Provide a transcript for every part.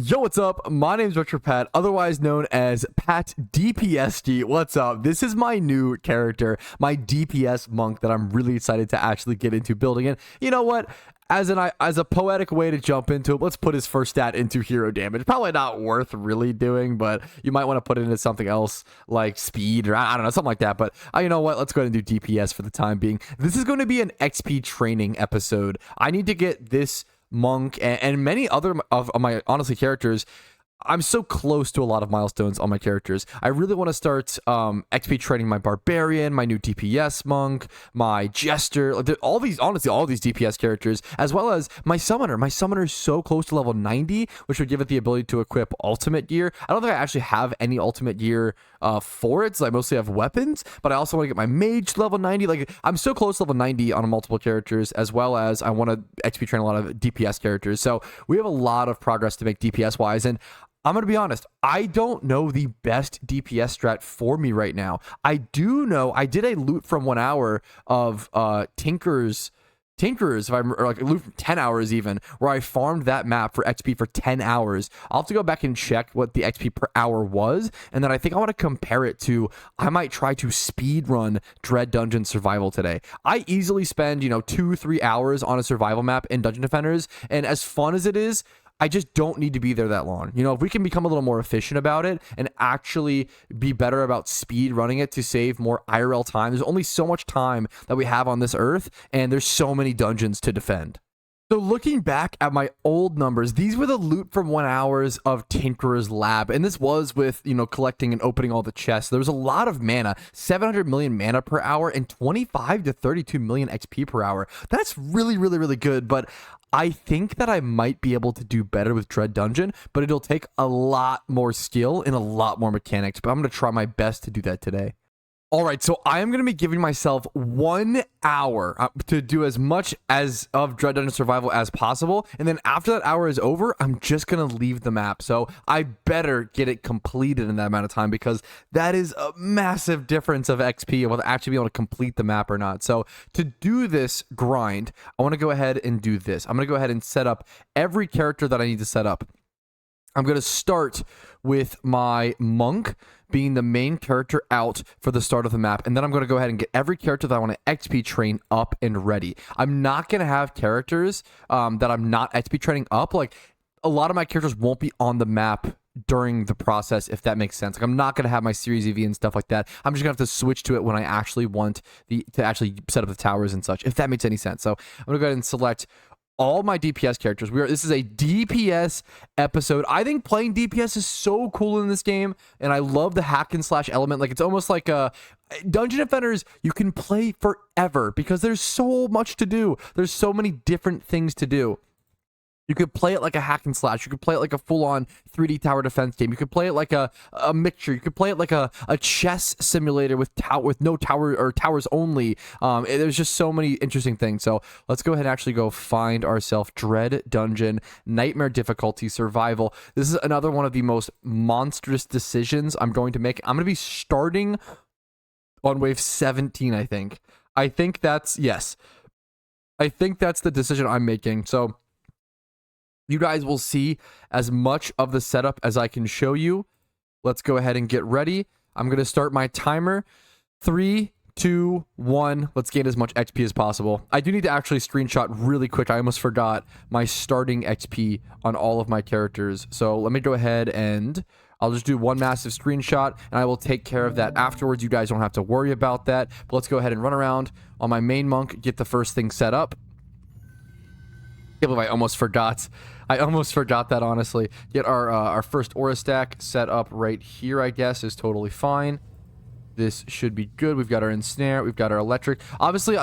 Yo, what's up? My name's RetroPat, otherwise known as Pat DPSD. What's up? This is my new character, my DPS monk that I'm really excited to actually get into building in. You know what? As a poetic way to jump into it, let's put his first stat into hero damage. Probably not worth really doing, but you might want to put it into something else like speed or I don't know, something like that. But you know what? Let's go ahead and do DPS for the time being. This is going to be an XP training episode. I need to get this monk and many other of my honestly characters. I'm so close to a lot of milestones on my characters. I really want to start XP training my barbarian, my new DPS monk, my jester, like all these DPS characters, as well as my summoner. My summoner is so close to level 90, which would give it the ability to equip ultimate gear. I don't think I actually have any ultimate gear for it, so I mostly have weapons, but I also want to get my mage to level 90. Like, I'm so close to level 90 on multiple characters, as well as I want to XP train a lot of DPS characters. So we have a lot of progress to make DPS wise, and I'm going to be honest, I don't know the best DPS strat for me right now. I do know I did a loot from 1 hour of Tinker's, if I'm or like a loot from 10 hours even, where I farmed that map for XP for 10 hours. I'll have to go back and check what the XP per hour was, and then I think I want to compare it to, I might try to speed run Dread Dungeon Survival today. I easily spend, 2-3 hours on a survival map in Dungeon Defenders, and as fun as it is, I just don't need to be there that long. If we can become a little more efficient about it and actually be better about speed running it to save more IRL time. There's only so much time that we have on this earth, and there's so many dungeons to defend. So looking back at my old numbers, these were the loot from 1 hours of Tinker's Lab. And this was with, collecting and opening all the chests. There was a lot of mana, 700 million mana per hour and 25 to 32 million XP per hour. That's really, really, really good. But I think that I might be able to do better with Dread Dungeon, but it'll take a lot more skill and a lot more mechanics. But I'm going to try my best to do that today. All right, so I am going to be giving myself 1 hour to do as much as of Dread Dungeon Survival as possible. And then after that hour is over, I'm just going to leave the map. So I better get it completed in that amount of time, because that is a massive difference of XP of whether actually be able to complete the map or not. So to do this grind, I want to go ahead and do this. I'm going to go ahead and set up every character that I need to set up. I'm going to start with my monk being the main character out for the start of the map, and then I'm going to go ahead and get every character that I want to XP train up and ready. I'm not going to have characters that I'm not XP training up. Like, a lot of my characters won't be on the map during the process, if that makes sense. Like, I'm not going to have my series EV and stuff like that. I'm just going to have to switch to it when I actually want to actually set up the towers and such, if that makes any sense. So I'm going to go ahead and select all my DPS characters. This is a DPS episode. I think playing DPS is so cool in this game, and I love the hack and slash element. Like, it's almost like a Dungeon Defenders. You can play forever because there's so much to do. There's so many different things to do. You could play it like a hack and slash. You could play it like a full-on 3D tower defense game. You could play it like a mixture. You could play it like a chess simulator with no tower or towers only. There's just so many interesting things. So let's go ahead and actually go find ourselves Dread Dungeon, Nightmare Difficulty, Survival. This is another one of the most monstrous decisions I'm going to make. I'm going to be starting on wave 17, I think. I think that's the decision I'm making. So you guys will see as much of the setup as I can show you. Let's go ahead and get ready. I'm going to start my timer. 3, 2, 1. Let's gain as much XP as possible. I do need to actually screenshot really quick. I almost forgot my starting XP on all of my characters. So let me go ahead and I'll just do one massive screenshot, and I will take care of that afterwards. You guys don't have to worry about that. But let's go ahead and run around on my main monk, get the first thing set up. I can't believe I almost forgot. I almost forgot that, honestly. Get our first aura stack set up right here, I guess, is totally fine. This should be good. We've got our ensnare. We've got our electric. Obviously,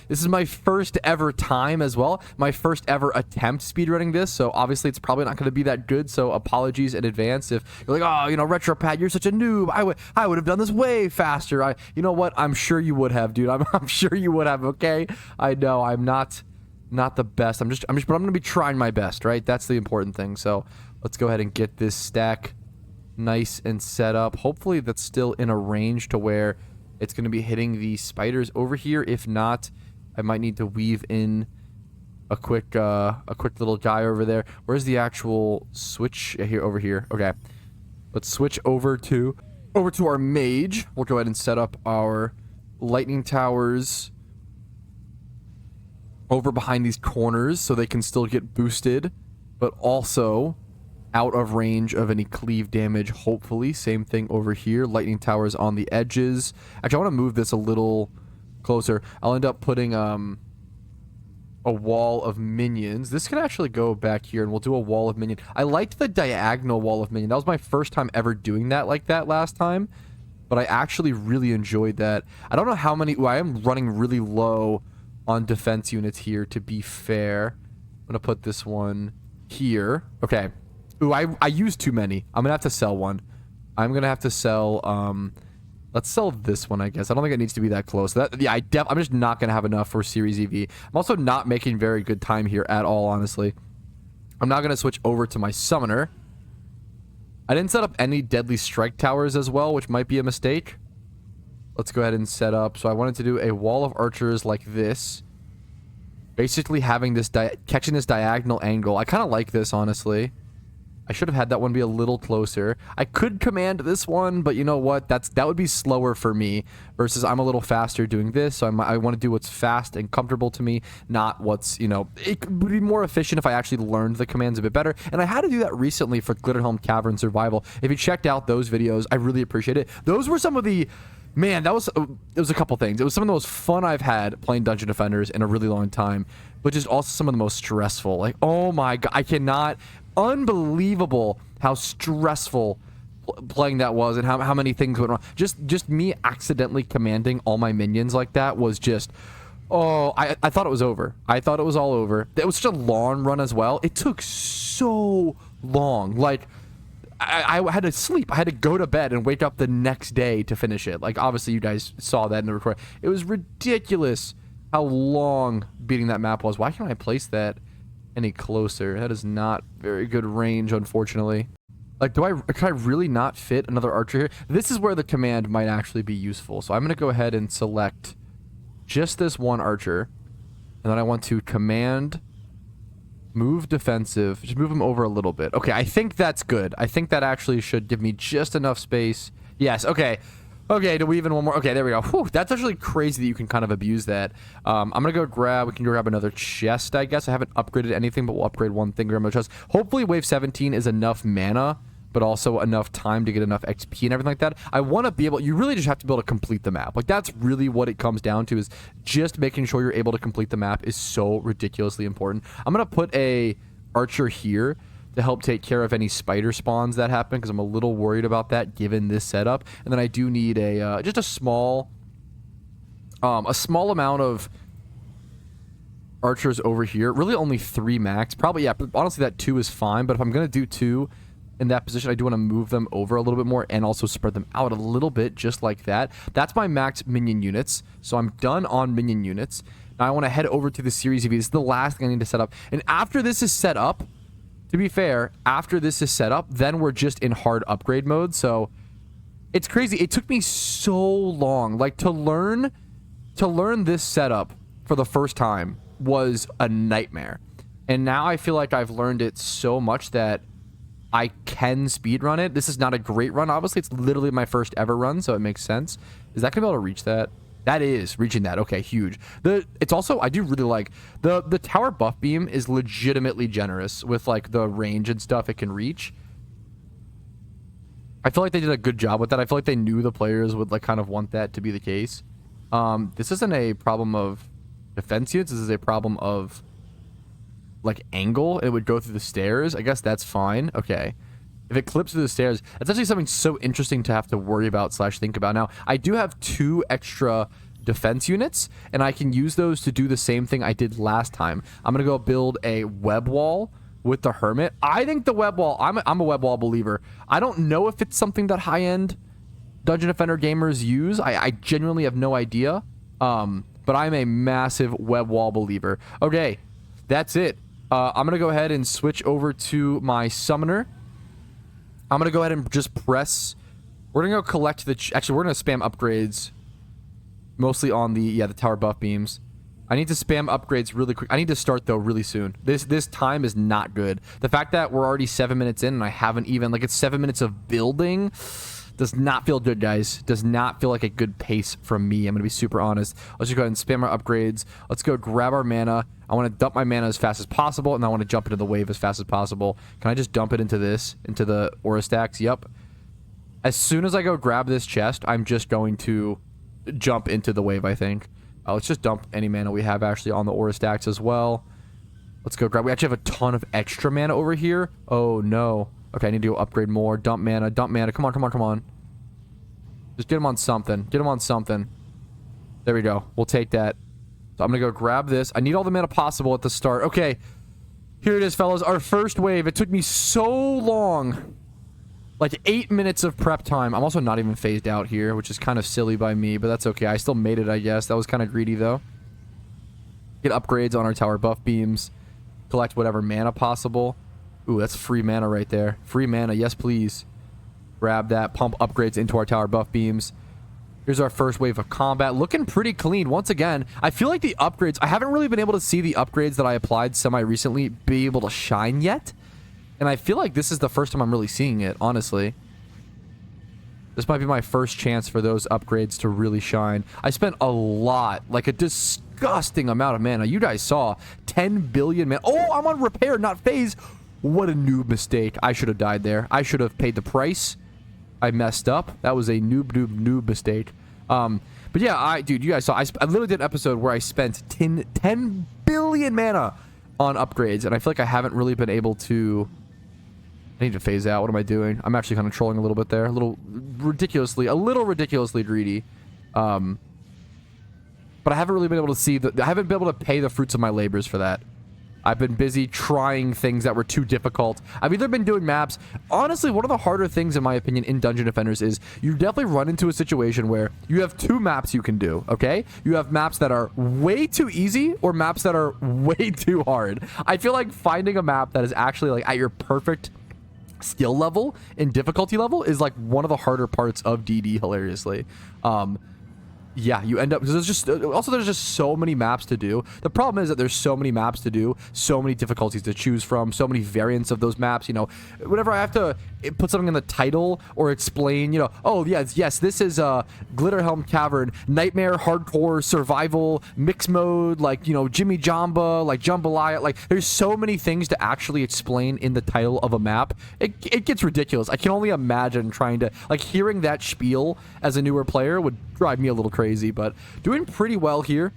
this is my first ever time as well. My first ever attempt speedrunning this. So obviously, it's probably not going to be that good. So apologies in advance if you're like, oh, RetroPat, you're such a noob. I would have done this way faster. You know what? I'm sure you would have, dude. I'm sure you would have. Okay. I know I'm not the best. But I'm going to be trying my best, right? That's the important thing. So let's go ahead and get this stack nice and set up. Hopefully that's still in a range to where it's going to be hitting the spiders over here. If not, I might need to weave in a quick little guy over there. Where's the actual switch? Yeah, here, over here. Okay. Let's switch over to our mage. We'll go ahead and set up our lightning towers over behind these corners so they can still get boosted, but also out of range of any cleave damage, hopefully. Same thing over here. Lightning towers on the edges. Actually, I want to move this a little closer. I'll end up putting a wall of minions. This can actually go back here, and we'll do a wall of minion. I liked the diagonal wall of minion. That was my first time ever doing that like that last time, but I actually really enjoyed that. I don't know how many... Ooh, I am running really low on defense units here, to be fair. I'm going to put this one here. Okay. Ooh, I used too many. I'm going to have to sell one. I'm going to have to sell... let's sell this one, I guess. I don't think it needs to be that close. I'm just not going to have enough for Series EV. I'm also not making very good time here at all, honestly. I'm not going to switch over to my summoner. I didn't set up any deadly strike towers as well, which might be a mistake. Let's go ahead and set up. So I wanted to do a wall of archers like this. Basically having this, catching this diagonal angle. I kind of like this, honestly. I should have had that one be a little closer. I could command this one, but you know what? That would be slower for me versus I'm a little faster doing this. So I want to do what's fast and comfortable to me, not what's, you know, it would be more efficient if I actually learned the commands a bit better. And I had to do that recently for Glitterhelm Cavern Survival. If you checked out those videos, I really appreciate it. Those were some of the... Man, it was a couple things. It was some of the most fun I've had playing Dungeon Defenders in a really long time, but just also some of the most stressful. Like, oh my god, I cannot... Unbelievable how stressful playing that was, and how many things went wrong. Just me accidentally commanding all my minions like that was just... Oh, I thought it was over. I thought it was all over. It was such a long run as well. It took so long. Like... I had to sleep. I had to go to bed and wake up the next day to finish it. Like, obviously, you guys saw that in the recording. It was ridiculous how long beating that map was. Why can't I place that any closer? That is not very good range, unfortunately. Like, can I really not fit another archer here? This is where the command might actually be useful. So I'm going to go ahead and select just this one archer. And then I want to command... Move defensive. Just move him over a little bit. Okay, I think that's good. I think that actually should give me just enough space. Yes, okay. Okay, do we even one more? Okay, there we go. Whew, that's actually crazy that you can kind of abuse that. I'm going to go grab... We can grab another chest, I guess. I haven't upgraded anything, but we'll upgrade one thing. Grab another chest. Hopefully, Wave 17 is enough mana, but also enough time to get enough XP and everything like that. I want to be able... You really just have to be able to complete the map. Like, that's really what it comes down to, is just making sure you're able to complete the map is so ridiculously important. I'm going to put a archer here to help take care of any spider spawns that happen, because I'm a little worried about that given this setup. And then I do need a just a small amount of archers over here. Really only 3 max. Probably, yeah, honestly, that 2 is fine. But if I'm going to do 2... in that position, I do want to move them over a little bit more and also spread them out a little bit, just like that. That's my max minion units, so I'm done on minion units. Now I want to head over to the Series EV. This is the last thing I need to set up. And after this is set up, to be fair, after this is set up, then we're just in hard upgrade mode. So it's crazy. It took me so long. Like, to learn this setup for the first time was a nightmare. And now I feel like I've learned it so much that I can speedrun it. This is not a great run. Obviously, it's literally my first ever run, so it makes sense. Is that going to be able to reach that? That is reaching that. Okay, huge. It's also, I do really like, the tower buff beam is legitimately generous with, like, the range and stuff it can reach. I feel like they did a good job with that. I feel like they knew the players would, like, kind of want that to be the case. This isn't a problem of defense units. This is a problem of... like angle. It would go through the stairs. I guess that's fine. Okay, if it clips through the stairs, that's actually something so interesting to have to worry about / think about. Now I do have 2 extra defense units, and I can use those to do the same thing I did last time. I'm gonna go build a web wall with the hermit. I think the web wall, I'm a web wall believer. I don't know if it's something that high-end Dungeon Defender gamers use. I genuinely have no idea, but I'm a massive web wall believer. Okay, that's it. I'm going to go ahead and switch over to my summoner. I'm going to go ahead and just press... We're going to go collect the... Actually, we're going to spam upgrades. Mostly on the tower buff beams. I need to spam upgrades really quick. I need to start, though, really soon. This time is not good. The fact that we're already 7 minutes in and I haven't even... Like, it's 7 minutes of building does not feel good, guys. Does not feel like a good pace from me. I'm going to be super honest. Let's just go ahead and spam our upgrades. Let's go grab our mana. I want to dump my mana as fast as possible, and I want to jump into the wave as fast as possible. Can I just dump it into this? Into the aura stacks? Yep. As soon as I go grab this chest, I'm just going to jump into the wave, I think. Let's just dump any mana we have actually on the aura stacks as well. Let's go grab... We actually have a ton of extra mana over here. Oh, no. Okay, I need to go upgrade more. Dump mana. Dump mana. Come on, come on, come on. Just get him on something. Get him on something. There we go. We'll take that. So I'm going to go grab this. I need all the mana possible at the start. Okay. Here it is, fellas. Our first wave. It took me so long. Like 8 minutes of prep time. I'm also not even phased out here, which is kind of silly by me, but that's okay. I still made it, I guess. That was kind of greedy, though. Get upgrades on our tower buff beams. Collect whatever mana possible. Ooh, that's free mana right there. Free mana. Yes, please. Grab that. Pump upgrades into our tower buff beams. Here's our first wave of combat. Looking pretty clean. Once again, I feel like the upgrades... I haven't really been able to see the upgrades that I applied semi-recently be able to shine yet. And I feel like this is the first time I'm really seeing it, honestly. This might be my first chance for those upgrades to really shine. I spent a lot, like a disgusting amount of mana. You guys saw 10 billion mana. Oh, I'm on repair, not phase. What a noob mistake. I should have died there. I should have paid the price. I messed up. That was a noob mistake. But yeah, dude, you guys saw, I literally did an episode where I spent 10 billion mana on upgrades, and I feel like I haven't really been able to... I need to phase out. What am I doing? I'm actually kind of trolling a little bit there. A little ridiculously greedy. But I haven't really been able to see I haven't been able to pay the fruits of my labors for that. I've been busy trying things that were too difficult. I've either been doing maps... Honestly, one of the harder things, in my opinion, in Dungeon Defenders is you definitely run into a situation where you have two maps you can do, okay? You have maps that are way too easy or maps that are way too hard. I feel like finding a map that is actually like at your perfect skill level and difficulty level is like one of the harder parts of DD, hilariously. Yeah, you end up, because there's just so many maps to do. The problem is that there's so many maps to do, so many difficulties to choose from, so many variants of those maps. You know, whenever I have to put something in the title or explain, you know, oh yes, this is Glitterhelm Cavern, Nightmare, Hardcore, Survival, Mix Mode, like, you know, Jimmy Jamba, like Jambalaya. Like, there's so many things to actually explain in the title of a map. It gets ridiculous. I can only imagine trying to, like, hearing that spiel as a newer player would drive me a little crazy, but doing pretty well here.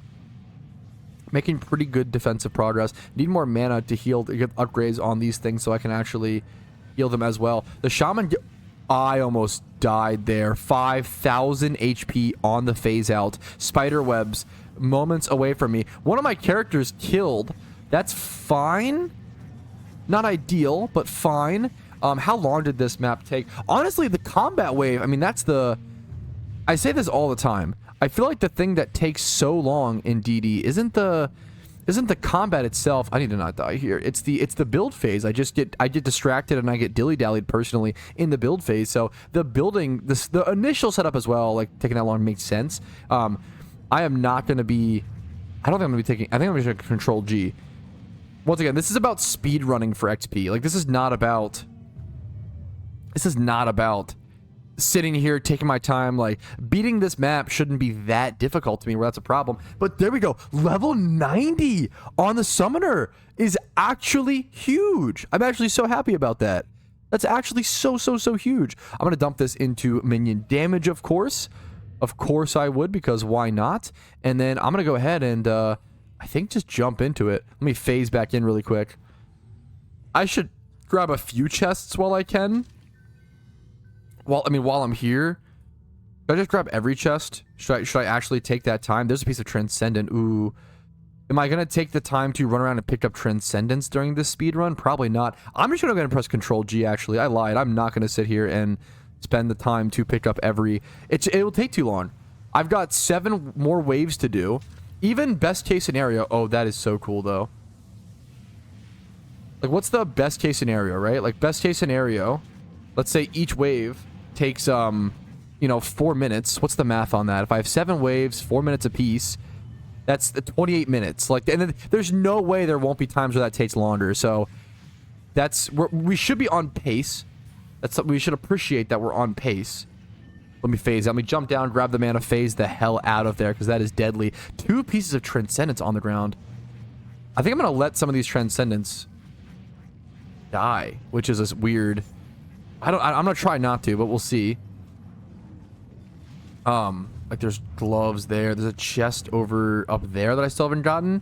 Making pretty good defensive progress. Need more mana to heal, to get upgrades on these things so I can actually heal them as well. The Shaman... I almost died there. 5,000 HP on the phase out. Spider webs moments away from me. One of my characters killed. That's fine. Not ideal, but fine. How long did this map take? Honestly, the combat wave, I mean, that's the... I say this all the time. I feel like the thing that takes so long in DD isn't the combat itself. I need to not die here. It's the build phase. I get distracted and I get dilly-dallied personally in the build phase. So the building, the initial setup as well, like taking that long makes sense. I am not going to be... I don't think I'm going to be taking... I think I'm just going to control G. Once again, this is about speed running for XP. Like, this is not about sitting here taking my time. Like, beating this map shouldn't be that difficult to me where that's a problem. But there we go. Level 90 on the summoner is actually huge. I'm actually so happy about that. That's actually so huge. I'm going to dump this into minion damage, of course. Of course I would, because why not? And then I'm going to go ahead and I think just jump into it. Let me phase back in really quick. I should grab a few chests while I can. While I'm here. Should I just grab every chest? Should I actually take that time? There's a piece of Transcendent. Ooh. Am I going to take the time to run around and pick up Transcendence during this speed run? Probably not. I'm just going to go ahead and press Control G, actually. I lied. I'm not going to sit here and spend the time to pick up every... It will take too long. I've got 7 more waves to do. Even best case scenario... Oh, that is so cool, though. Like, what's the best case scenario, right? Like, best case scenario... Let's say each wave takes, you know, 4 minutes. What's the math on that? If I have 7 waves, 4 minutes apiece, That's the 28 minutes. Like, and then there's no way there won't be times where that takes longer. So we should be on pace. That's something we should appreciate, that we're on pace. Let me phase. Let me jump down, grab the mana, phase the hell out of there, because that is deadly. 2 pieces of Transcendence on the ground. I think I'm going to let some of these Transcendence die, which is weird. I'm going to try not to, but we'll see. Like, there's gloves there. There's a chest over up there that I still haven't gotten.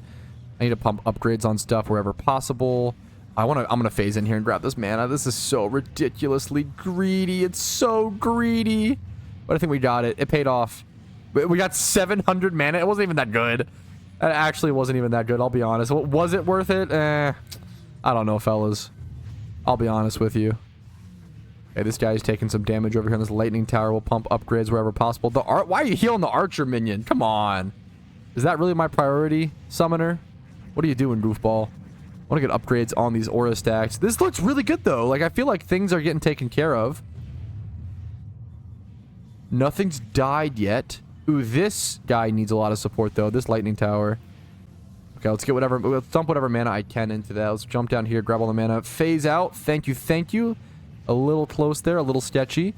I need to pump upgrades on stuff wherever possible. I'm gonna phase in here and grab this mana. This is so ridiculously greedy. It's so greedy. But I think we got it. It paid off. We got 700 mana. It wasn't even that good. It actually wasn't even that good, I'll be honest. Was it worth it? I don't know, fellas. I'll be honest with you. Okay, this guy's taking some damage over here on this lightning tower. We'll pump upgrades wherever possible. Why are you healing the archer minion? Come on. Is that really my priority, summoner? What are you doing, goofball? I want to get upgrades on these aura stacks. This looks really good, though. Like, I feel like things are getting taken care of. Nothing's died yet. Ooh, this guy needs a lot of support, though. This lightning tower. Okay, let's get whatever. Let's dump whatever mana I can into that. Let's jump down here, grab all the mana. Phase out. Thank you, thank you. A little close there, a little sketchy.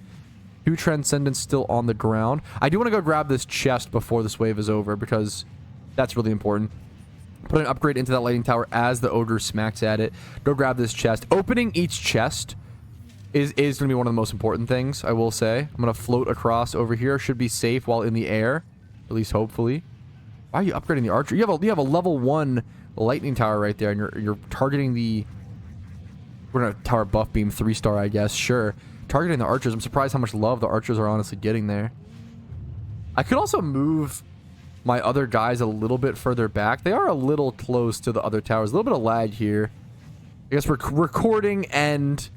2 Transcendence still on the ground. I do want to go grab this chest before this wave is over, because that's really important. Put an upgrade into that lighting tower as the ogre smacks at it. Go grab this chest. Opening each chest is going to be one of the most important things, I will say. I'm going to float across over here. Should be safe while in the air, at least hopefully. Why are you upgrading the archer? You have a level 1 lightning tower right there, and you're targeting the... We're going to tower buff beam 3-star, I guess. Sure. Targeting the archers. I'm surprised how much love the archers are honestly getting there. I could also move my other guys a little bit further back. They are a little close to the other towers. A little bit of lag here. I guess we're recording and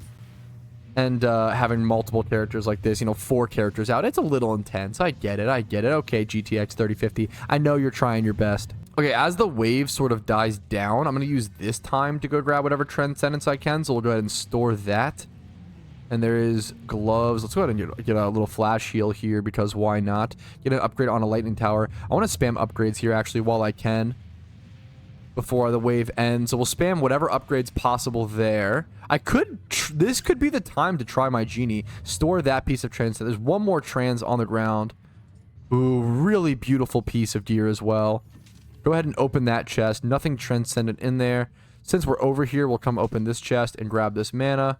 having multiple characters like this, you know, 4 characters out. It's a little intense. I get it. I get it. Okay, GTX 3050. I know you're trying your best. Okay, as the wave sort of dies down, I'm going to use this time to go grab whatever Transcendence I can. So we'll go ahead and store that. And there is gloves. Let's go ahead and get a little flash heal here, because why not? Get an upgrade on a lightning tower. I want to spam upgrades here actually while I can before the wave ends. So we'll spam whatever upgrades possible there. This could be the time to try my genie. Store that piece of trans. There's one more trans on the ground. Ooh, really beautiful piece of gear as well. Go ahead and open that chest. Nothing transcendent in there. Since we're over here, we'll come open this chest and grab this mana.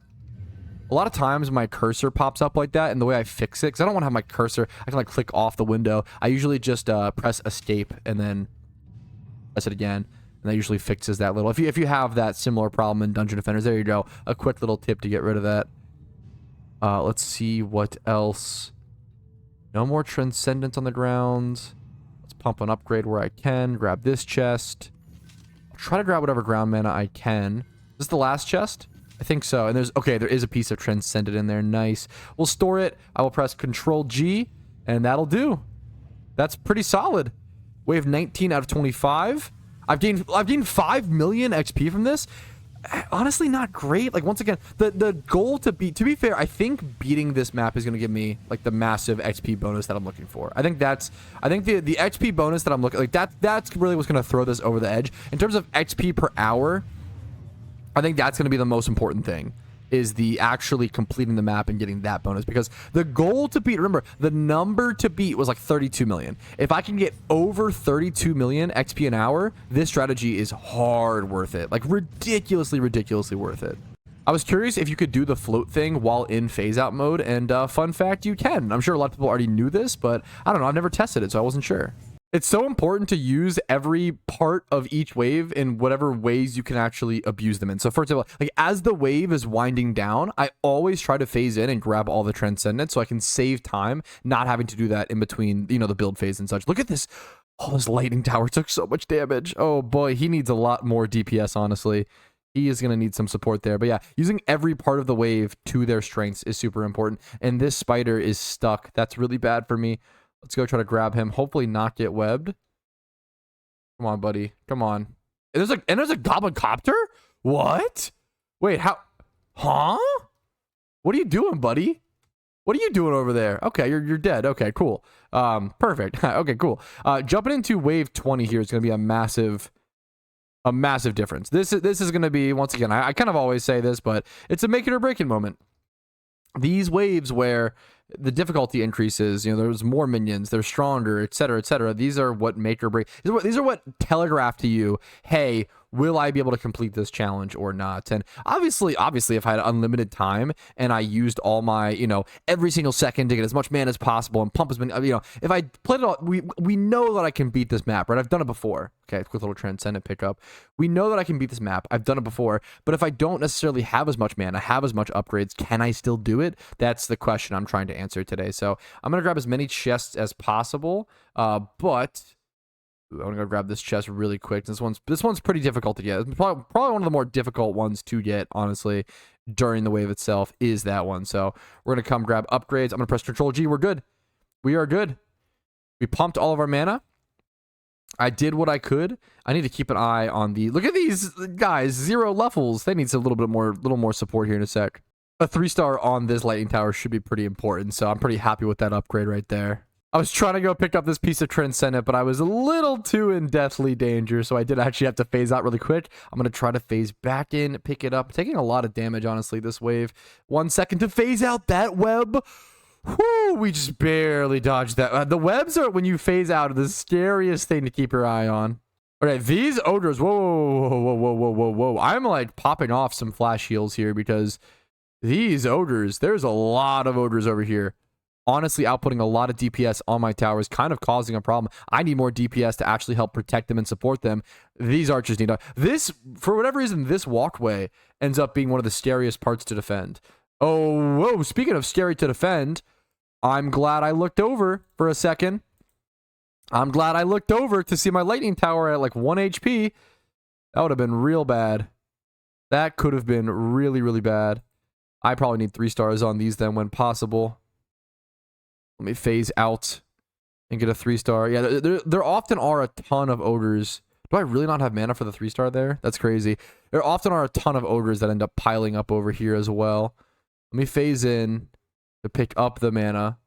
A lot of times my cursor pops up like that, and the way I fix it, because I don't want to have my cursor, I can like click off the window. I usually just press escape and then press it again, and that usually fixes that little. If you have that similar problem in Dungeon Defenders, there you go. A quick little tip to get rid of that. Let's see what else. No more Transcendence on the ground. Let's pump an upgrade where I can. Grab this chest. I'll try to grab whatever ground mana I can. Is this the last chest? I think so. And there is a piece of Transcendent in there. Nice. We'll store it. I will press Control G, and that'll do. That's pretty solid. Wave 19 out of 25. I've gained 5 million XP from this. Honestly, not great. Like, once again, the goal to be fair, I think beating this map is going to give me like the massive XP bonus that I'm looking for. I think the XP bonus that I'm looking, like, that's really what's going to throw this over the edge in terms of XP per hour. I think that's going to be the most important thing, is the actually completing the map and getting that bonus, because the goal to beat, remember, the number to beat was like 32 million. If I can get over 32 million XP an hour, this strategy is hard worth it. Like, ridiculously worth it. I was curious if you could do the float thing while in phase out mode, and fun fact, you can. I'm sure a lot of people already knew this, but I don't know. I've never tested it, so I wasn't sure. It's so important to use every part of each wave in whatever ways you can actually abuse them in. So for example, like as the wave is winding down, I always try to phase in and grab all the Transcendence so I can save time, not having to do that in between, you know, the build phase and such. Look at this. Oh, this lightning tower took so much damage. Oh boy, he needs a lot more DPS, honestly. He is going to need some support there. But yeah, using every part of the wave to their strengths is super important. And this spider is stuck. That's really bad for me. Let's go try to grab him. Hopefully not get webbed. Come on, buddy. Come on. And there's a goblin copter? What? Wait, how? Huh? What are you doing, buddy? What are you doing over there? Okay, you're dead. Okay, cool. Perfect. Okay, cool. Jumping into wave 20 here is going to be a massive difference. This is going to be, once again, I kind of always say this, but it's a make it or break it moment. These waves where the difficulty increases, you know, there's more minions, they're stronger, etc., etc. These are what make or break. These are what telegraph to you, hey, will I be able to complete this challenge or not? And obviously, if I had unlimited time and I used all my, you know, every single second to get as much mana as possible and pump as many, you know, if I played it all, we know that I can beat this map, right? I've done it before. Okay, quick little transcendent pickup. We know that I can beat this map. I've done it before, but if I don't necessarily have as much mana, have as much upgrades, can I still do it? That's the question I'm trying to answer today. So I'm gonna grab as many chests as possible, but I'm gonna go grab this chest really quick. This one's pretty difficult to get. It's probably one of the more difficult ones to get, honestly, during the wave itself is that one. So we're gonna come grab upgrades. I'm gonna press Control G. We're good. We are good. We pumped all of our mana. I did what I could. I need to keep an eye on the. Look at these guys, 0 levels. They need a little more support here in a sec. A 3-star on this lightning tower should be pretty important. So I'm pretty happy with that upgrade right there. I was trying to go pick up this piece of Transcendent, but I was a little too in deathly danger, so I did actually have to phase out really quick. I'm going to try to phase back in, pick it up. Taking a lot of damage, honestly, this wave. 1 second to phase out that web. Whoo, we just barely dodged that. The webs are, when you phase out, the scariest thing to keep your eye on. Okay, these ogres, whoa. I'm like popping off some flash heals here because these ogres, there's a lot of ogres over here. Honestly, outputting a lot of DPS on my towers, kind of causing a problem. I need more DPS to actually help protect them and support them. These archers need this, for whatever reason, this walkway ends up being one of the scariest parts to defend. Oh, whoa, speaking of scary to defend, I'm glad I looked over for a second. I'm glad I looked over to see my lightning tower at like 1 HP. That would have been real bad. That could have been really, really bad. I probably need 3 stars on these then when possible. Let me phase out and get a 3-star. Yeah, there often are a ton of ogres. Do I really not have mana for the 3-star there? That's crazy. There often are a ton of ogres that end up piling up over here as well. Let me phase in to pick up the mana.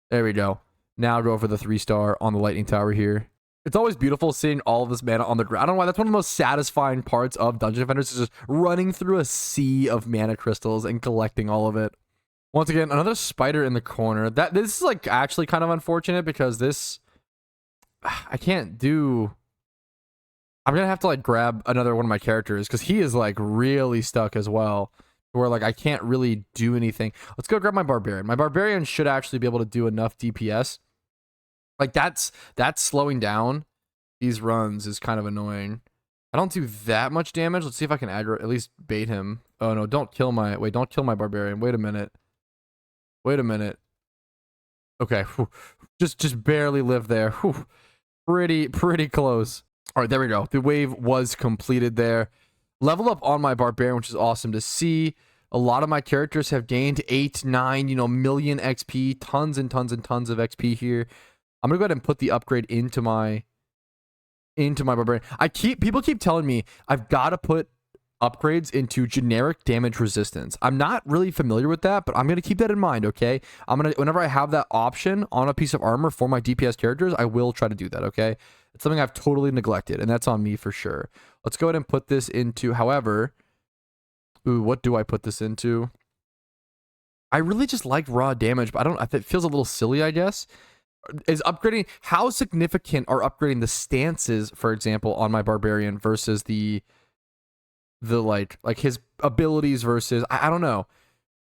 There we go. Now go for the 3-star on the lightning tower here. It's always beautiful seeing all of this mana on the ground. I don't know why. That's one of the most satisfying parts of Dungeon Defenders, is just running through a sea of mana crystals and collecting all of it. Once again, another spider in the corner. This is like actually kind of unfortunate because this, I can't do. I'm gonna have to like grab another one of my characters because he is like really stuck as well. Where like I can't really do anything. Let's go grab my barbarian. My barbarian should actually be able to do enough DPS. Like that's slowing down these runs is kind of annoying. I don't do that much damage. Let's see if I can aggro, at least bait him. Oh no, don't kill my barbarian. Wait a minute. Okay, whew. Just barely lived there. Whew. Pretty close. All right, there we go. The wave was completed there. Level up on my barbarian, which is awesome to see. A lot of my characters have gained 8, 9, million XP, tons and tons of XP here. I'm gonna go ahead and put the upgrade into my barbarian. People keep telling me I've got to put upgrades into generic damage resistance. I'm not really familiar with that, but I'm going to keep that in mind, okay? Whenever I have that option on a piece of armor for my DPS characters, I will try to do that, okay? It's something I've totally neglected, and that's on me for sure. Let's go ahead and put this into, however, ooh, what do I put this into? I really just like raw damage, but it feels a little silly, I guess. Is upgrading, how significant are upgrading the stances, for example, on my barbarian versus the like his abilities versus I don't know,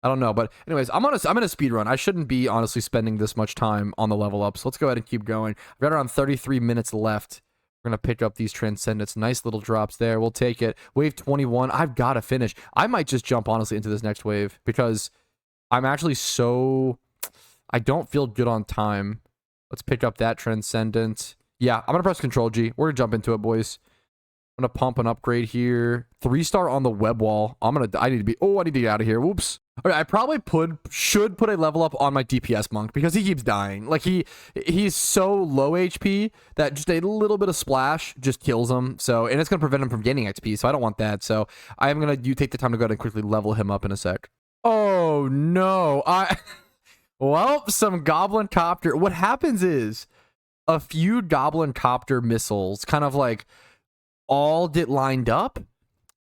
but anyways, I'm in a speed run. I shouldn't be honestly spending this much time on the level up, so let's go ahead and keep going. I've got around 33 minutes left. We're gonna pick up these transcendents. Nice little drops there. We'll take it. Wave 21. I've got to finish. I might just jump honestly into this next wave because I'm actually I don't feel good on time. Let's pick up that transcendent. Yeah, I'm gonna press Control G. We're gonna jump into it, boys. I'm gonna pump an upgrade here. 3-star on the web wall. I need to get out of here. Whoops. Okay, I probably should put a level up on my DPS monk because he keeps dying. Like he's so low HP that just a little bit of splash just kills him. So, and it's gonna prevent him from gaining XP. So I don't want that. So I'm gonna take the time to go ahead and quickly level him up in a sec. Oh no, Well, some Goblin Copter. What happens is a few Goblin Copter missiles kind of like all get lined up.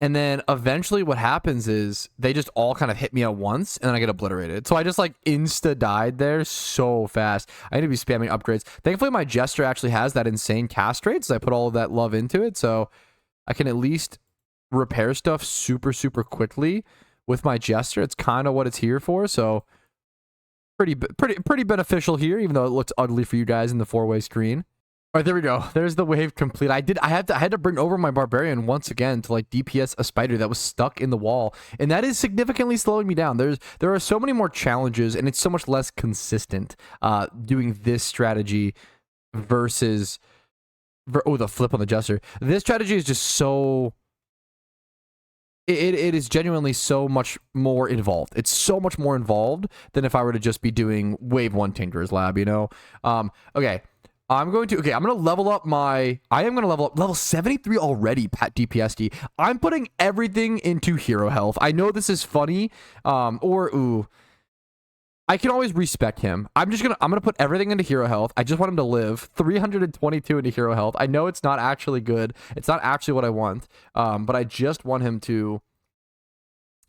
And then eventually what happens is they just all kind of hit me at once and then I get obliterated. So I just like insta died there so fast. I need to be spamming upgrades. Thankfully my Jester actually has that insane cast rate, so I put all of that love into it. So I can at least repair stuff super, super quickly with my Jester. It's kind of what it's here for. So pretty beneficial here, even though it looks ugly for you guys in the 4-way screen. All right, there we go. There's the wave complete. I had to bring over my barbarian once again to like DPS a spider that was stuck in the wall, and that is significantly slowing me down. There are so many more challenges, and it's so much less consistent doing this strategy versus the flip on the Jester. This strategy is just so it is genuinely so much more involved. It's so much more involved than if I were to just be doing wave 1 Tinker's Lab, you know. Okay. I'm going to level up level 73 already, Pat DPSD. I'm putting everything into hero health. I know this is funny, I can always respec him. I'm gonna put everything into hero health. I just want him to live. 322 into hero health. I know it's not actually good. It's not actually what I want, but I just want him to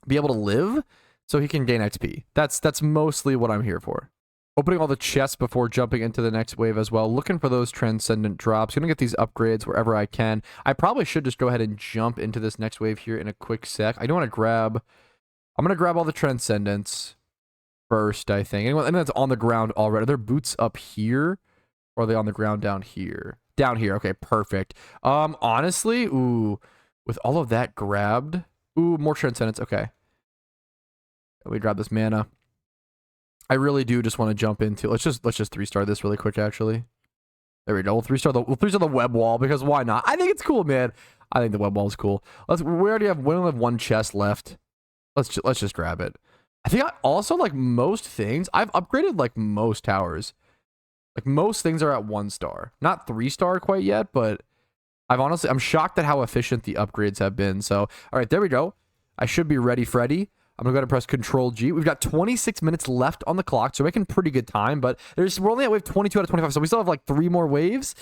be able to live so he can gain XP. That's mostly what I'm here for. Opening all the chests before jumping into the next wave as well. Looking for those transcendent drops. Gonna get these upgrades wherever I can. I probably should just go ahead and jump into this next wave here in a quick sec. I do want to grab... I'm gonna grab all the transcendents first, I think. Anyone that's on the ground already. Are their boots up here? Or are they on the ground down here? Down here. Okay, perfect. Honestly, with all of that grabbed... more transcendents. Okay. Let me grab this mana. I really do just want to jump into... Let's just 3-star this really quick, actually. There we go. We'll 3-star the web wall, because why not? I think it's cool, man. I think the web wall is cool. We only have one chest left. Let's just grab it. I think I also, like most things, I've upgraded like most towers. Like most things are at 1-star. Not 3-star quite yet, but I'm shocked at how efficient the upgrades have been. So, all right, there we go. I should be ready, Freddy. I'm going to go ahead and press Control G. We've got 26 minutes left on the clock, so we're making pretty good time, but we're only at wave 22 out of 25, so we still have like 3 more waves.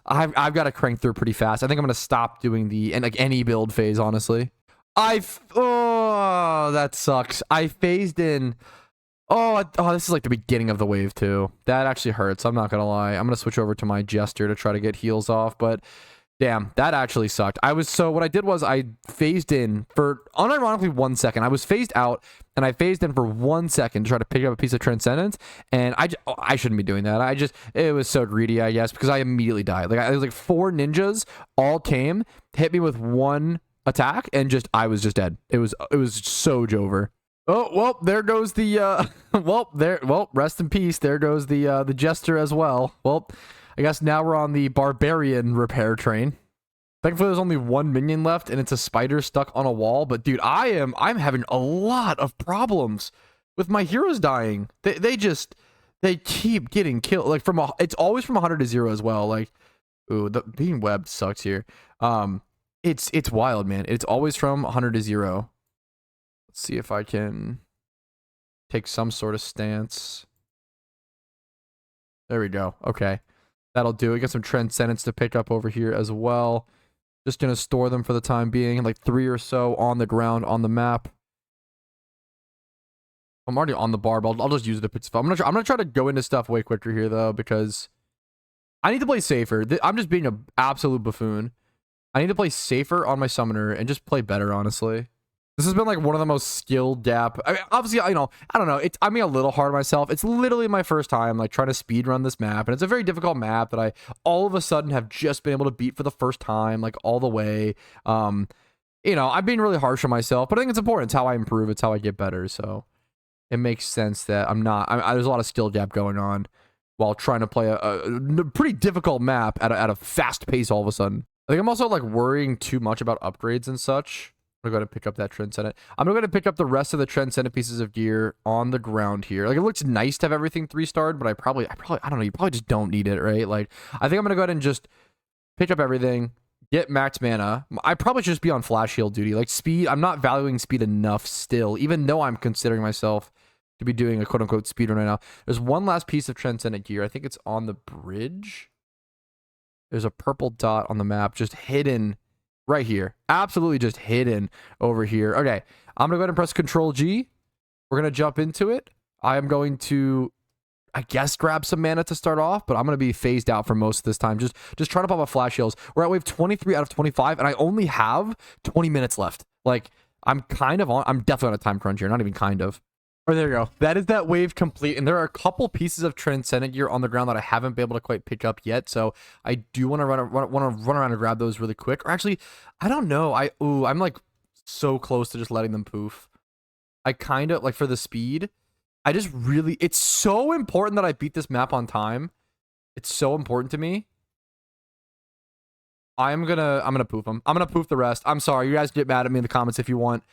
I've got to crank through pretty fast. I think I'm going to stop doing any build phase, honestly. Oh, that sucks. I phased in. Oh, this is like the beginning of the wave, too. That actually hurts. I'm not going to lie. I'm going to switch over to my Jester to try to get heals off, but... Damn, that actually sucked. What I did was I phased in for unironically 1 second. I was phased out and I phased in for 1 second to try to pick up a piece of Transcendence. And I shouldn't be doing that. It was so greedy, I guess, because I immediately died. Like, it was like 4 ninjas all came, hit me with 1 attack, and I was just dead. It was so Jover. Oh, well, there goes the, rest in peace. There goes the Jester as well. Well, I guess now we're on the Barbarian repair train. Thankfully, there's only 1 minion left, and it's a spider stuck on a wall. But dude, I'm having a lot of problems with my heroes dying. They keep getting killed. Like it's always from 100 to 0 as well. Like, being webbed sucks here. It's wild, man. It's always from 100 to 0. Let's see if I can take some sort of stance. There we go. Okay. That'll do. We got some Transcendence to pick up over here as well. Just going to store them for the time being. Like 3 or so on the ground on the map. I'm already on the bar, but I'll just use it if it's fun. I'm gonna try to go into stuff way quicker here, though, because I need to play safer. I'm just being an absolute buffoon. I need to play safer on my summoner and just play better, honestly. This has been like one of the most skilled DAP. I mean, obviously, I don't know. I'm being a little hard on myself. It's literally my first time like trying to speed run this map, and it's a very difficult map that I all of a sudden have just been able to beat for the first time, like all the way. I'm being really harsh on myself, but I think it's important. It's how I improve. It's how I get better. So it makes sense that I'm not. There's a lot of skill gap going on while trying to play a pretty difficult map at a fast pace all of a sudden. I think I'm also like worrying too much about upgrades and such. I'm going to pick up that Transcendent. I'm going to pick up the rest of the Transcendent pieces of gear on the ground here. Like, it looks nice to have everything 3-starred, but I don't know, you probably just don't need it, right? Like, I think I'm going to go ahead and just pick up everything, get max mana. I probably should just be on flash heal duty. Like, speed, I'm not valuing speed enough still, even though I'm considering myself to be doing a quote-unquote speedrun right now. There's one last piece of Transcendent gear. I think it's on the bridge. There's a purple dot on the map just hidden right here. Absolutely just hidden over here. Okay, I'm going to go ahead and press Control G. We're going to jump into it. I am going to, I guess, grab some mana to start off, but I'm going to be phased out for most of this time. Just trying to pop up flash heals. We're at wave 23 out of 25, and I only have 20 minutes left. Like, I'm definitely on a time crunch here. Not even kind of. Oh, there you go. That is that wave complete. And there are a couple pieces of Transcendent gear on the ground that I haven't been able to quite pick up yet. So I do want to run around and grab those really quick. Or actually, I don't know. I'm like so close to just letting them poof. I kind of like for the speed. I just really, it's so important that I beat this map on time. It's so important to me. I'm gonna poof them. I'm gonna poof the rest. I'm sorry. You guys get mad at me in the comments if you want.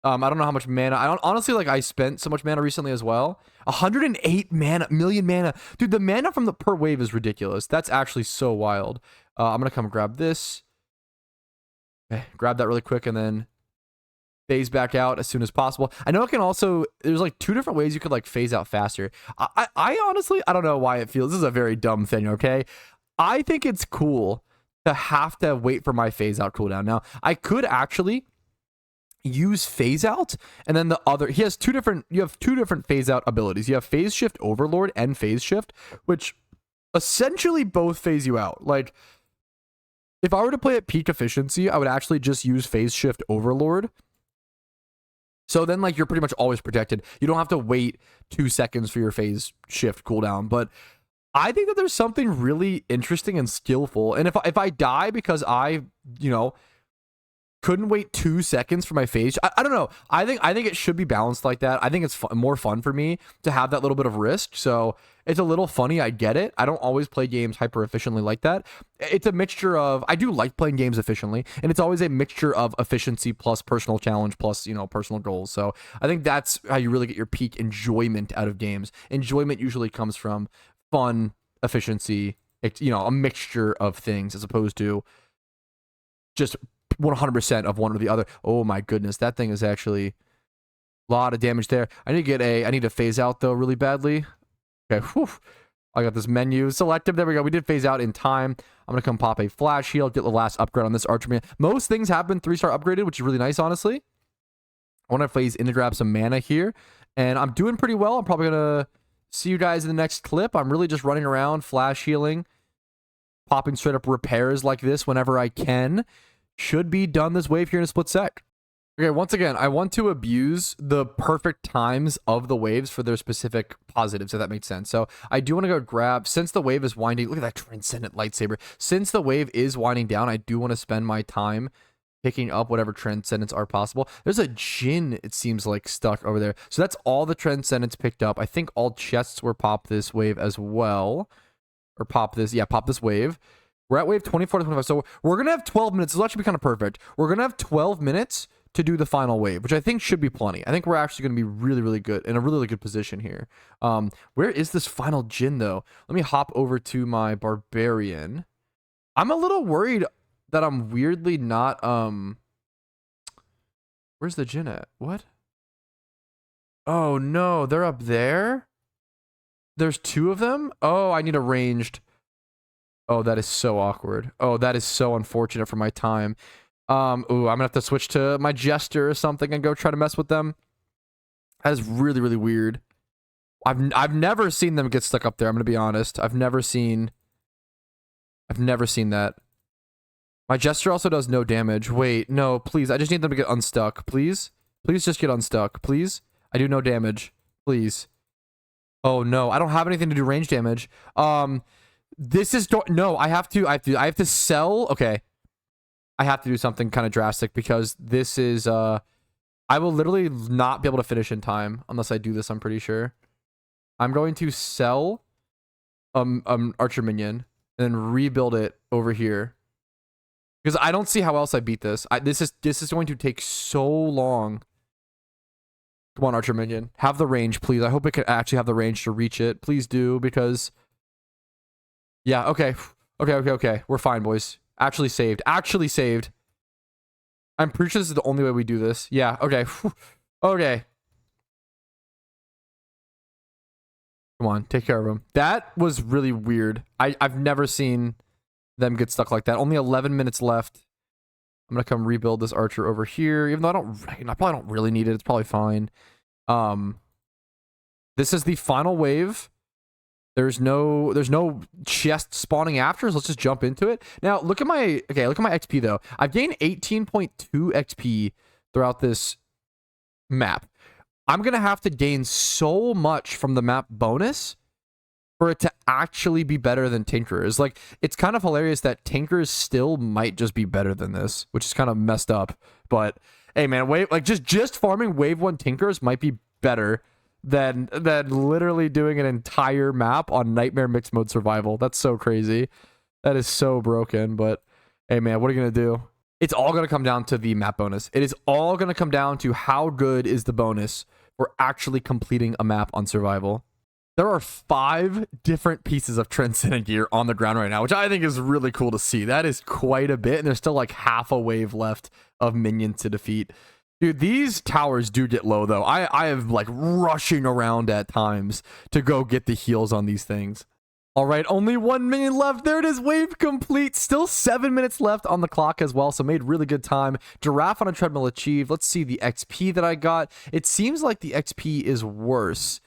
I don't know how much mana. I don't honestly, like, I spent so much mana recently as well. 108 million mana. Dude, the mana from the per wave is ridiculous. That's actually so wild. I'm gonna come grab this. Okay, grab that really quick and then phase back out as soon as possible. I know it can also, there's like 2 different ways you could like phase out faster. I honestly, I don't know why it feels, this is a very dumb thing, okay? I think it's cool to have to wait for my phase out cooldown. Now, I could actually use phase out, and then the other, you have two different phase out abilities. You have phase shift overlord and phase shift, which essentially both phase you out. Like, if I were to play at peak efficiency, I would actually just use phase shift overlord. So then, like, you're pretty much always protected. You don't have to wait 2 seconds for your phase shift cooldown. But I think that there's something really interesting and skillful. And if I die because I, couldn't wait 2 seconds for my phase, I don't know. I think it should be balanced like that. I think it's more fun for me to have that little bit of risk. So it's a little funny. I get it. I don't always play games hyper efficiently like that. It's a mixture of, I do like playing games efficiently, and it's always a mixture of efficiency plus personal challenge plus, personal goals. So I think that's how you really get your peak enjoyment out of games. Enjoyment usually comes from fun, efficiency, a mixture of things, as opposed to just 100% of one or the other. Oh my goodness, that thing is actually a lot of damage there. I need to phase out though really badly. Okay, whew. I got this menu selective. There we go. We did phase out in time. I'm gonna come pop a flash heal, get the last upgrade on this Archerman. Most things have been 3-star upgraded, which is really nice, honestly. I want to phase in to grab some mana here, and I'm doing pretty well. I'm probably gonna see you guys in the next clip. I'm really just running around, flash healing, popping straight up repairs like this whenever I can. Should be done this wave here in a split sec. Okay, once again, I want to abuse the perfect times of the waves for their specific positives, if that makes sense. So I do want to go grab, since the wave is winding, look at that Transcendent lightsaber. Since the wave is winding down, I do want to spend my time picking up whatever Transcendents are possible. There's a Djinn, it seems like, stuck over there. So that's all the Transcendents picked up. I think all chests were popped this wave as well. Or pop this wave. We're at wave 24 to 25, so we're going to have 12 minutes. This will actually be kind of perfect. We're going to have 12 minutes to do the final wave, which I think should be plenty. I think we're actually going to be really, really good, in a really, really good position here. Where is this final Djinn, though? Let me hop over to my Barbarian. I'm a little worried that I'm weirdly not... Where's the Djinn at? What? Oh, no, they're up there? There's 2 of them? Oh, I need a ranged... Oh, that is so awkward. Oh, that is so unfortunate for my time. Ooh, I'm gonna have to switch to my Jester or something and go try to mess with them. That is really, really weird. I've never seen them get stuck up there, I'm gonna be honest. I've never seen that. My Jester also does no damage. Wait, no, please. I just need them to get unstuck. Please? Please just get unstuck. Please? I do no damage. Please. Oh no, I don't have anything to do range damage. This is no, I have to sell. Okay. I have to do something kind of drastic because this is I will literally not be able to finish in time unless I do this, I'm pretty sure. I'm going to sell Archer Minion and then rebuild it over here. Because I don't see how else I beat this. This is going to take so long. Come on, Archer Minion. Have the range, please. I hope it can actually have the range to reach it. Please do, because... Yeah, okay. Okay. We're fine, boys. Actually saved. Actually saved. I'm pretty sure this is the only way we do this. Yeah, okay. Okay. Come on, take care of him. That was really weird. I've never seen them get stuck like that. Only 11 minutes left. I'm gonna come rebuild this archer over here, even though I probably don't really need it. It's probably fine. This is the final wave. There's no chest spawning after, so let's just jump into it. Now, look at my XP though. I've gained 18.2 XP throughout this map. I'm gonna have to gain so much from the map bonus for it to actually be better than Tinkerers. Like, it's kind of hilarious that Tinkerers still might just be better than this, which is kind of messed up. But hey, man, just farming wave 1 Tinkerers might be better than literally doing an entire map on Nightmare Mixed Mode Survival. That's so crazy. That is so broken. But hey, man, what are you gonna do? It's all gonna come down to the map bonus. It is all gonna come down to how good is the bonus for actually completing a map on survival. There are 5 different pieces of Transcendent gear on the ground right now, which I think is really cool to see. That is quite a bit, and there's still like half a wave left of minions to defeat. Dude, these towers do get low, though. I have, like, rushing around at times to go get the heals on these things. All right, only 1 minute left. There it is, wave complete. Still 7 minutes left on the clock as well, so made really good time. Giraffe on a treadmill achieved. Let's see the XP that I got. It seems like the XP is worse,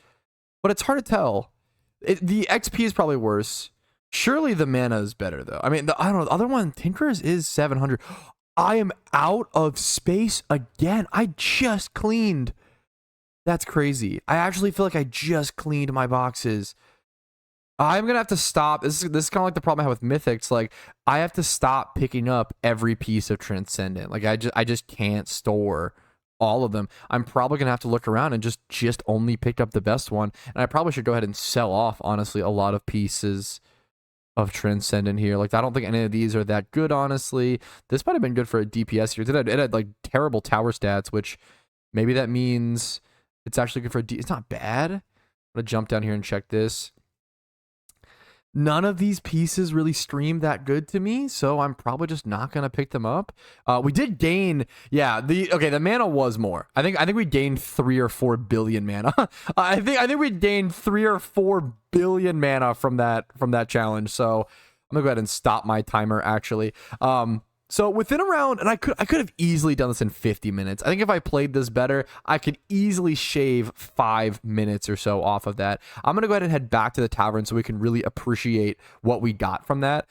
but it's hard to tell. The XP is probably worse. Surely the mana is better, though. I mean, I don't know. The other one, Tinker's is 700. I am out of space again. I just cleaned. That's crazy. I actually feel like I just cleaned my boxes. I'm gonna have to stop. This is kind of like the problem I have with Mythics. Like, I have to stop picking up every piece of Transcendent. Like, I just can't store all of them. I'm probably gonna have to look around and just only pick up the best one. And I probably should go ahead and sell off, honestly, a lot of pieces of Transcendent here. Like, I don't think any of these are that good, honestly. This might have been good for a DPS here. It had like terrible tower stats, which maybe that means it's actually good for it's not bad. I'm gonna jump down here and check this. None of these pieces really stream that good to me, so I'm probably just not gonna pick them up. We did gain, yeah. The mana was more. I think we gained 3 or 4 billion mana. I think we gained 3 or 4 billion mana from that challenge. So I'm gonna go ahead and stop my timer actually. So within a round, and I could have easily done this in 50 minutes. I think if I played this better, I could easily shave 5 minutes or so off of that. I'm going to go ahead and head back to the tavern so we can really appreciate what we got from that.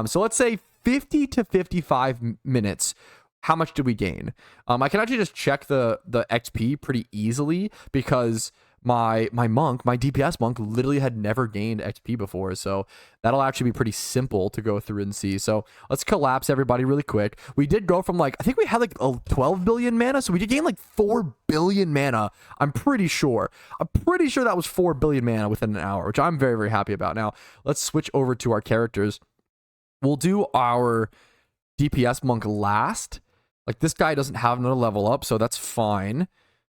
So let's say 50 to 55 minutes. How much did we gain? I can actually just check the XP pretty easily because my DPS monk literally had never gained XP before, so that'll actually be pretty simple to go through and see. So let's collapse everybody really quick. We did go from like, I think we had like 12 billion mana, so we did gain like 4 billion mana. I'm pretty sure that was 4 billion mana within an hour, which I'm very, very happy about. Now let's switch over to our characters. We'll do our DPS monk last. Like, this guy doesn't have another level up, so that's fine.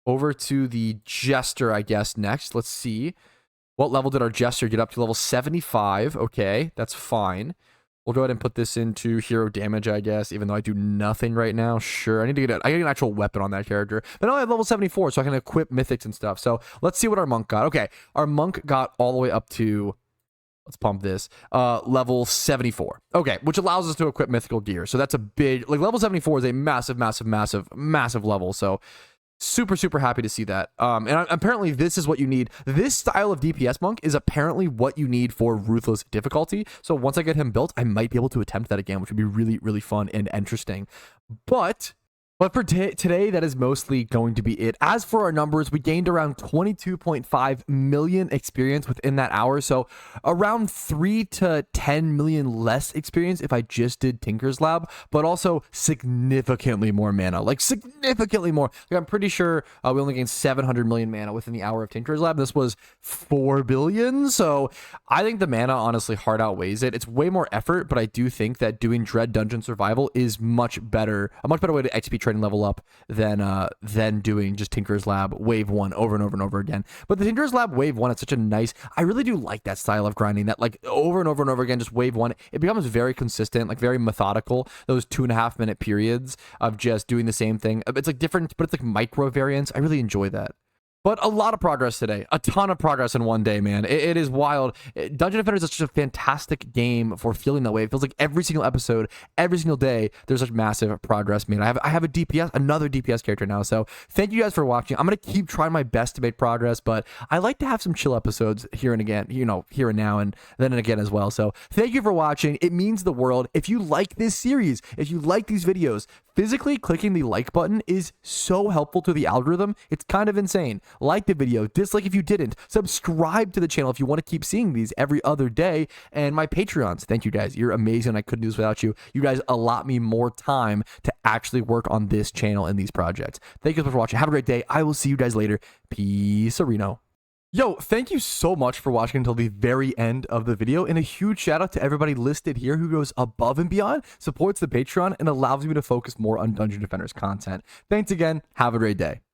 Over to the Jester, I guess, next. Let's see. What level did our Jester get up to? Level 75. Okay, that's fine. We'll go ahead and put this into hero damage, I guess, even though I do nothing right now. Sure, I need to get an actual weapon on that character. But now I have level 74, so I can equip mythics and stuff. So let's see what our monk got. Okay, our monk got all the way up to... Let's pump this. Level 74. Okay, which allows us to equip mythical gear. So that's a big... Like, level 74 is a massive, massive, massive, massive level. So... super, super happy to see that. And apparently this is what you need. This style of DPS monk is apparently what you need for Ruthless difficulty. So once I get him built, I might be able to attempt that again, which would be really, really fun and interesting. But for today, that is mostly going to be it. As for our numbers, we gained around 22.5 million experience within that hour. So around 3 to 10 million less experience if I just did Tinker's Lab, but also significantly more mana. Like, significantly more. Like, I'm pretty sure we only gained 700 million mana within the hour of Tinker's Lab. This was 4 billion. So I think the mana honestly hard outweighs it. It's way more effort, but I do think that doing Dread Dungeon Survival is a much better way to XP trade and level up than doing just Tinker's Lab Wave 1 over and over and over again. But the Tinker's Lab Wave 1, it's such a nice... I really do like that style of grinding, that like over and over and over again, just Wave 1. It becomes very consistent, like very methodical. Those 2.5 minute periods of just doing the same thing. It's like different, but it's like micro variants. I really enjoy that. But a lot of progress today, a ton of progress in one day, man. It is wild. Dungeon Defenders is such a fantastic game for feeling that way. It feels like every single episode, every single day, there's such massive progress made. I have a DPS, another DPS character now. So thank you guys for watching. I'm gonna keep trying my best to make progress, but I like to have some chill episodes here and again, here and now, and then and again as well. So thank you for watching. It means the world. If you like this series, if you like these videos, physically clicking the like button is so helpful to the algorithm. It's kind of insane. Like the video, dislike if you didn't, subscribe to the channel if you want to keep seeing these every other day, and my Patreons. Thank you guys. You're amazing. I couldn't do this without you. You guys allot me more time to actually work on this channel and these projects. Thank you so much for watching. Have a great day. I will see you guys later. Peace, Reno. Yo, thank you so much for watching until the very end of the video, and a huge shout out to everybody listed here who goes above and beyond, supports the Patreon, and allows me to focus more on Dungeon Defenders content. Thanks again. Have a great day.